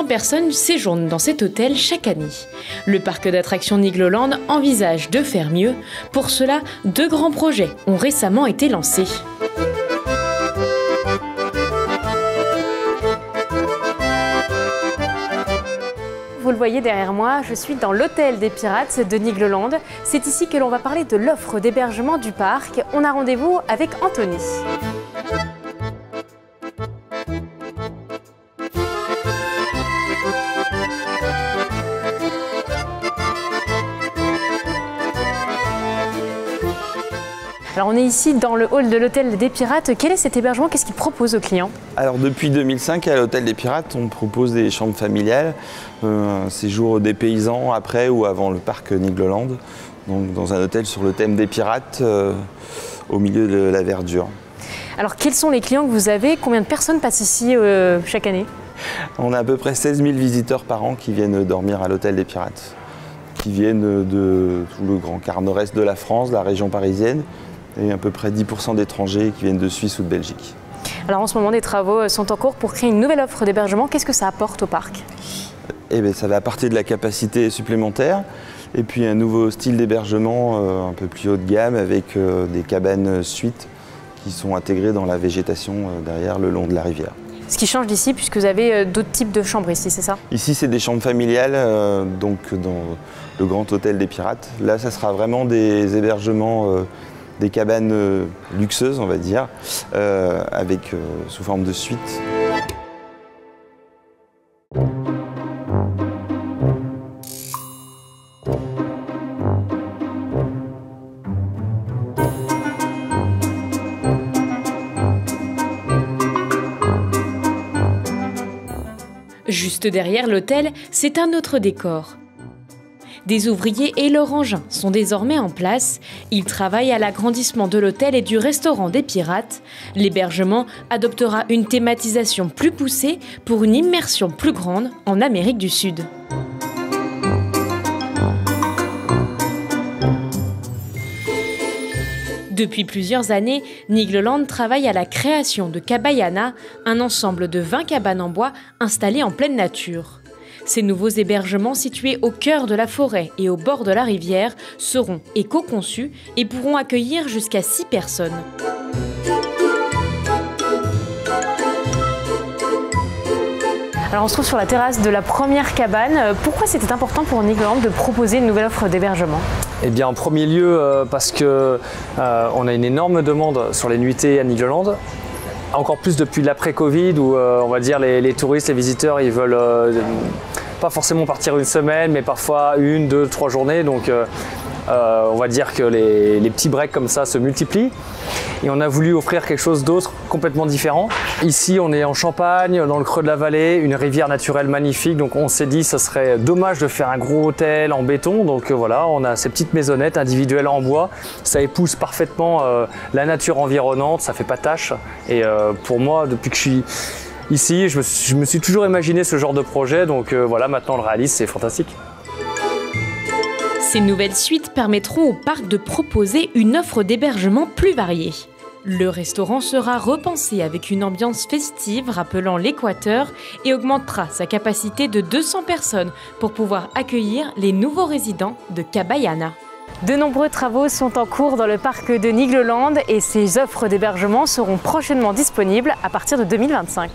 personnes séjournent dans cet hôtel chaque année. Le parc d'attractions Nigloland envisage de faire mieux. Pour cela, 2 grands projets ont récemment été lancés. Vous le voyez derrière moi, je suis dans l'hôtel des Pirates de Nigloland. C'est ici que l'on va parler de l'offre d'hébergement du parc. On a rendez-vous avec Anthony. Alors on est ici dans le hall de l'hôtel des Pirates. Quel est cet hébergement? Qu'est-ce qu'il propose aux clients? Alors depuis 2005 à l'hôtel des Pirates, on propose des chambres familiales, un séjour des paysans après ou avant le parc Nigloland, donc dans un hôtel sur le thème des pirates au milieu de la verdure. Alors quels sont les clients que vous avez? Combien de personnes passent ici chaque année? On a à peu près 16 000 visiteurs par an qui viennent dormir à l'hôtel des Pirates, qui viennent de tout le grand quart nord-est de la France, la région parisienne, et à peu près 10% d'étrangers qui viennent de Suisse ou de Belgique. Alors en ce moment, des travaux sont en cours pour créer une nouvelle offre d'hébergement. Qu'est-ce que ça apporte au parc? Eh bien, ça va apporter de la capacité supplémentaire et puis un nouveau style d'hébergement un peu plus haut de gamme avec des cabanes suites qui sont intégrées dans la végétation derrière le long de la rivière. Ce qui change d'ici, puisque vous avez d'autres types de chambres ici, c'est ça? Ici, c'est des chambres familiales, donc dans le grand hôtel des Pirates. Là, ça sera vraiment des hébergements des cabanes luxueuses, on va dire, avec sous forme de suite. Juste derrière l'hôtel, c'est un autre décor. Des ouvriers et leurs engins sont désormais en place. Ils travaillent à l'agrandissement de l'hôtel et du restaurant des Pirates. L'hébergement adoptera une thématisation plus poussée pour une immersion plus grande en Amérique du Sud. Depuis plusieurs années, Nigloland travaille à la création de Cabayana, un ensemble de 20 cabanes en bois installées en pleine nature. Ces nouveaux hébergements situés au cœur de la forêt et au bord de la rivière seront éco-conçus et pourront accueillir jusqu'à 6 personnes. Alors on se trouve sur la terrasse de la première cabane. Pourquoi c'était important pour Nigloland de proposer une nouvelle offre d'hébergement? Eh bien en premier lieu parce que on a une énorme demande sur les nuitées à Nigloland. Encore plus depuis l'après-Covid où on va dire les touristes, les visiteurs, ils veulent pas forcément partir une semaine, mais parfois 1, 2, 3 journées. Donc on va dire que les petits breaks comme ça se multiplient. Et on a voulu offrir quelque chose d'autre, complètement différent. Ici, on est en Champagne, dans le creux de la vallée, une rivière naturelle magnifique. Donc on s'est dit que ce serait dommage de faire un gros hôtel en béton. Donc voilà, on a ces petites maisonnettes individuelles en bois. Ça épouse parfaitement la nature environnante, ça fait pas tâche. Et pour moi, depuis que je suis ici, je me suis toujours imaginé ce genre de projet. Donc voilà, maintenant on le réalise, c'est fantastique. Ces nouvelles suites permettront au parc de proposer une offre d'hébergement plus variée. Le restaurant sera repensé avec une ambiance festive rappelant l'Équateur et augmentera sa capacité de 200 personnes pour pouvoir accueillir les nouveaux résidents de Cabayana. De nombreux travaux sont en cours dans le parc de Nigloland et ces offres d'hébergement seront prochainement disponibles à partir de 2025.